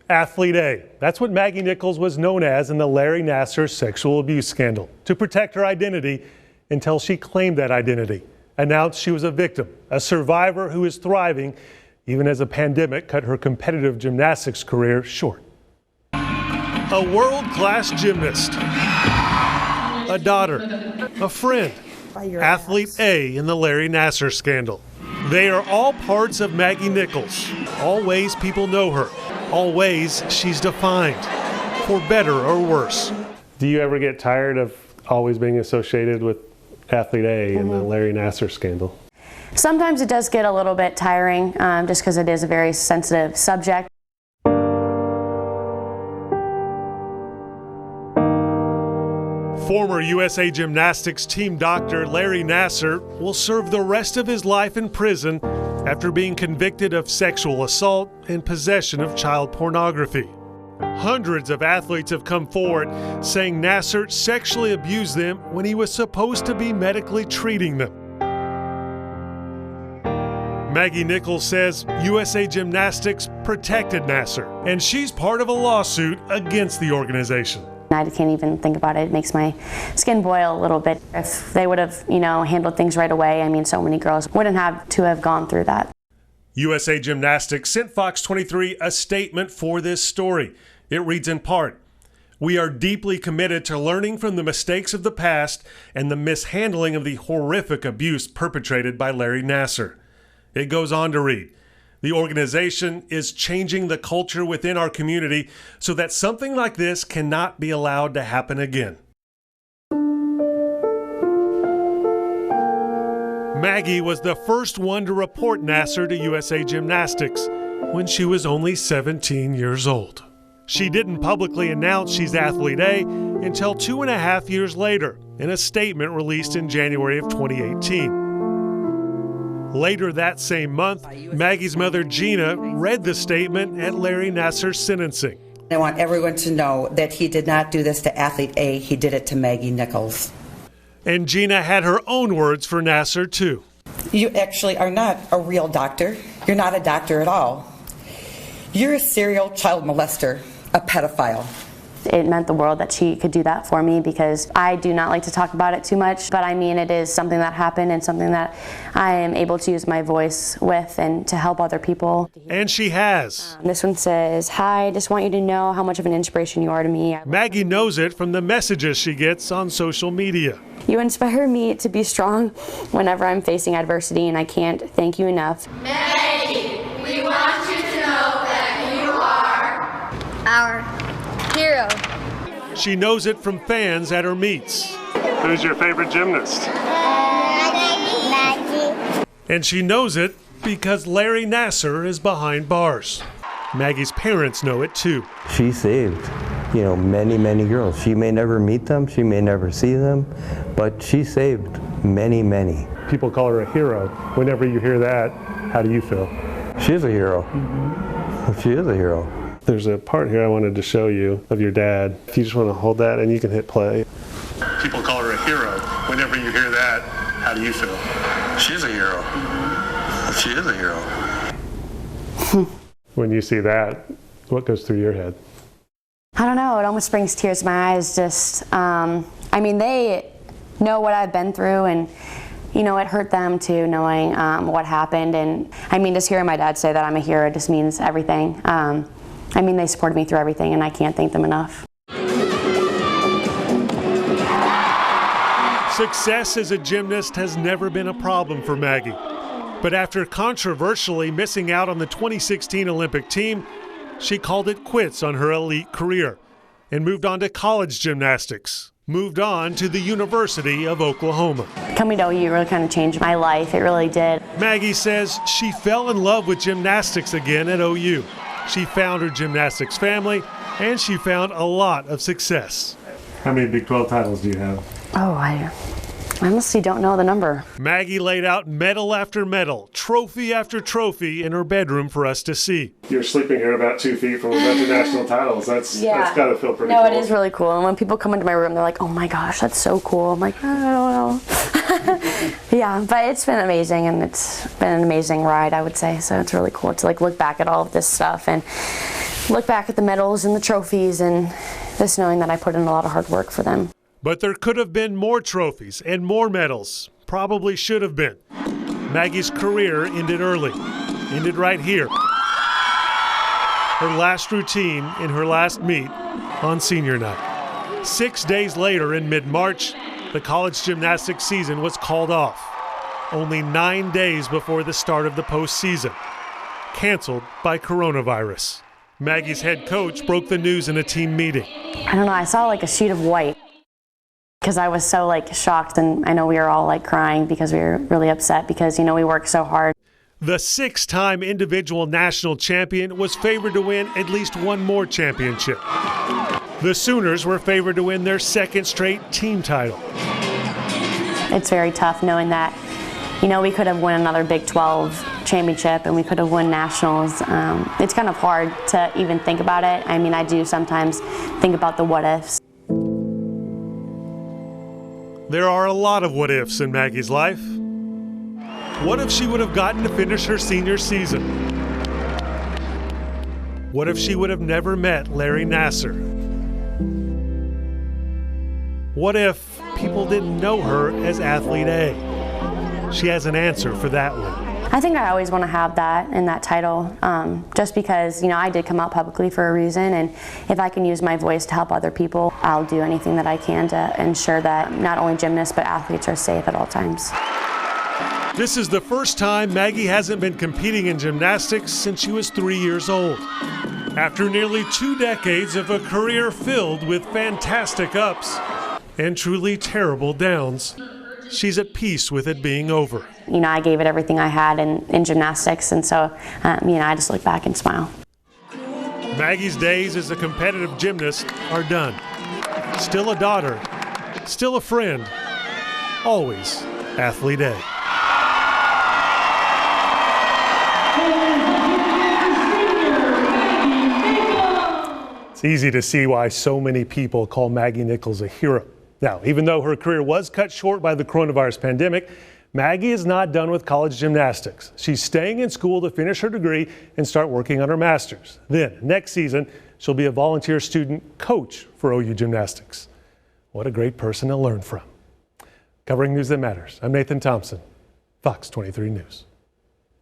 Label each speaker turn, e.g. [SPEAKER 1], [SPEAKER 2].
[SPEAKER 1] Athlete A. That's what Maggie Nichols was known as in the Larry Nassar sexual abuse scandal. To protect her identity until she claimed that identity, announced she was a victim, a survivor who is thriving even as a pandemic cut her competitive gymnastics career short. A world-class gymnast, a daughter, a friend, Athlete A in the Larry Nassar scandal. They are all parts of Maggie Nichols, all ways people know her, all ways she's defined, for better or worse. Do you ever get tired of always being associated with Athlete A in the Larry Nassar scandal?
[SPEAKER 2] Sometimes it does get a little bit tiring, just because it is a very sensitive subject.
[SPEAKER 1] Former USA Gymnastics team doctor Larry Nassar will serve the rest of his life in prison after being convicted of sexual assault and possession of child pornography. Hundreds of athletes have come forward saying Nassar sexually abused them when he was supposed to be medically treating them. Maggie Nichols says USA Gymnastics protected Nassar, and she's part of a lawsuit against the organization.
[SPEAKER 2] I can't even think about it. It makes my skin boil a little bit. If they would have, handled things right away, so many girls wouldn't have to have gone through that.
[SPEAKER 1] USA Gymnastics sent Fox 23 a statement for this story. It reads in part, "We are deeply committed to learning from the mistakes of the past and the mishandling of the horrific abuse perpetrated by Larry Nassar." It goes on to read, "The organization is changing the culture within our community so that something like this cannot be allowed to happen again." Maggie was the first one to report Nassar to USA Gymnastics when she was only 17 years old. She didn't publicly announce she's Athlete A until 2.5 years later in a statement released in January of 2018. Later that same month, Maggie's mother, Gina, read the statement at Larry Nassar's sentencing.
[SPEAKER 3] I want everyone to know that he did not do this to Athlete A, he did it to Maggie Nichols.
[SPEAKER 1] And Gina had her own words for Nassar, too.
[SPEAKER 3] You actually are not a real doctor. You're not a doctor at all. You're a serial child molester, a pedophile.
[SPEAKER 2] It meant the world that she could do that for me because I do not like to talk about it too much, but it is something that happened and something that I am able to use my voice with and to help other people.
[SPEAKER 1] And she has.
[SPEAKER 2] This one says, "Hi, just want you to know how much of an inspiration you are to me."
[SPEAKER 1] Maggie knows it from the messages she gets on social media.
[SPEAKER 2] "You inspire me to be strong whenever I'm facing adversity, and I can't thank you enough."
[SPEAKER 4] Maggie, we want you to know that you are our hero.
[SPEAKER 1] She knows it from fans at her meets. Who's your favorite gymnast?
[SPEAKER 4] Maggie.
[SPEAKER 1] And she knows it because Larry Nassar is behind bars. Maggie's parents know it too.
[SPEAKER 5] She saved, many, many girls. She may never meet them, she may never see them, but she saved many, many.
[SPEAKER 1] People call her a hero. Whenever you hear that, how do you feel?
[SPEAKER 5] She is a hero. She is a hero.
[SPEAKER 1] There's a part here I wanted to show you of your dad. If you just want to hold that and you can hit play. People call her a hero. Whenever you hear that, how do you feel?
[SPEAKER 5] She's a hero. She is a hero.
[SPEAKER 1] When you see that, what goes through your head?
[SPEAKER 2] I don't know, it almost brings tears to my eyes. They know what I've been through, and it hurt them too, knowing what happened. And just hearing my dad say that I'm a hero just means everything. They supported me through everything, and I can't thank them enough.
[SPEAKER 1] Success as a gymnast has never been a problem for Maggie. But after controversially missing out on the 2016 Olympic team, she called it quits on her elite career and moved on to college gymnastics. Moved on to the University of Oklahoma.
[SPEAKER 2] Coming to OU really kind of changed my life. It really did.
[SPEAKER 1] Maggie says she fell in love with gymnastics again at OU. She found her gymnastics family, and she found a lot of success. How many Big 12 titles do you have?
[SPEAKER 2] Oh, I honestly don't know the number.
[SPEAKER 1] Maggie laid out medal after medal, trophy after trophy in her bedroom for us to see. You're sleeping here about 2 feet from a bunch of national titles. That's got to feel pretty cool.
[SPEAKER 2] No, it is really cool. And when people come into my room, they're like, "Oh my gosh, that's so cool." I'm like, "I don't know." Yeah, but it's been amazing, and it's been an amazing ride, I would say. So it's really cool to look back at all of this stuff and look back at the medals and the trophies and just knowing that I put in a lot of hard work for them.
[SPEAKER 1] But there could have been more trophies and more medals. Probably should have been. Maggie's career ended early. Ended right here. Her last routine in her last meet on senior night. 6 days later, in mid-March, the college gymnastics season was called off. Only 9 days before the start of the postseason. Canceled by coronavirus. Maggie's head coach broke the news in a team meeting.
[SPEAKER 2] I don't know, I saw like a sheet of white because I was so like shocked, and I know we were all like crying because we were really upset because, you know, we worked so hard.
[SPEAKER 1] The 6-time individual national champion was favored to win at least one more championship. The Sooners were favored to win their second straight team title.
[SPEAKER 2] It's very tough knowing that, you know, we could have won another Big 12 championship and we could have won nationals. It's kind of hard to even think about it. I mean, I do sometimes think about the what ifs.
[SPEAKER 1] There are a lot of what ifs in Maggie's life. What if she would have gotten to finish her senior season? What if she would have never met Larry Nassar? What if people didn't know her as Athlete A? She has an answer for that one.
[SPEAKER 2] I think I always want to have that in that title, just because, you know, I did come out publicly for a reason, and if I can use my voice to help other people, I'll do anything that I can to ensure that not only gymnasts but athletes are safe at all times.
[SPEAKER 1] This is the first time Maggie hasn't been competing in gymnastics since she was 3 years old. After nearly 2 decades of a career filled with fantastic ups and truly terrible downs, she's at peace with it being over.
[SPEAKER 2] You know, I gave it everything I had in gymnastics, and so, you know, I just look back and smile.
[SPEAKER 1] Maggie's days as a competitive gymnast are done. Still a daughter, still a friend, always Athlete A. It's easy to see why so many people call Maggie Nichols a hero. Now, even though her career was cut short by the coronavirus pandemic, Maggie is not done with college gymnastics. She's staying in school to finish her degree and start working on her master's. Then, next season, she'll be a volunteer student coach for OU Gymnastics. What a great person to learn from. Covering news that matters, I'm Nathan Thompson, Fox 23 News.